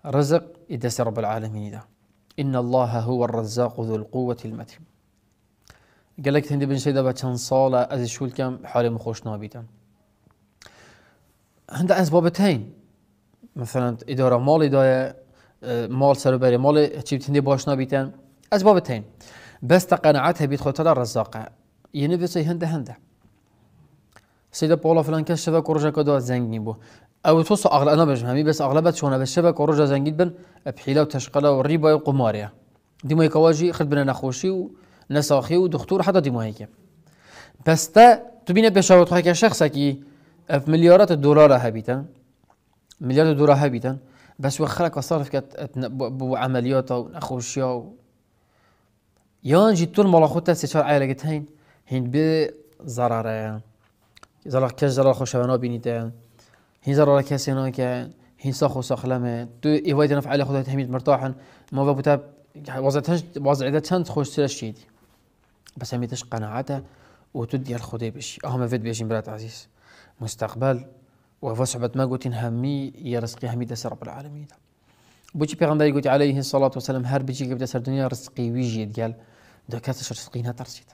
رزق يدس رب العالمين ده. إن الله هو الرزاق ذو القوة المتين. قال لك هندي بن سيدا بچن صالة از شول كم حالي مخوش نابيتن. هند اسبابتين مثلا اداره مال اداره مال سروبري مال چیت هندي باش نابيتن اسبابتين بس تقنعتها بيت خاطر الرزاق يعني بس هنده سيدا بالا فلان كش شبك ورجا كدو زنگني بو او توصل اغلب انا بجمع بس اغلبت شو انا بالشبك ورجا زنگيد بن بحيله وتشقله والربا وقماريه دي ما يكواجي خد بنا نخوشي ونساخي ودكتور حتى دي ما هيك بس تا تبين بشاوت خاك شخصك في مليارات الدولار هبيتا مليارات الدولار هبيتا بس وخلك وصرف كت بعمليات ونخوشيا يان جيت طول ما خدت استشار عائلة هين بزرارة زرار كش زرار خوشبنا بينيتان هين زرار كاسينا كان هين ساخو ساخلمه تو إيوايد نفع على خدها تحميد مرتاحا ما ببتاب وضعتها چند خوش سرشيدي بس هميتش قناعته وتدي الخدي بشي أهم فيد بيجين برات عزيز مستقبل وفصحبت ما قلتين همي يرزقي همي دس رب العالمين بوجي بيغمبري قلت عليه الصلاة والسلام هر بيجي قبل دس الدنيا رزقي ويجي قال ده كاتش رزقينها ترسيت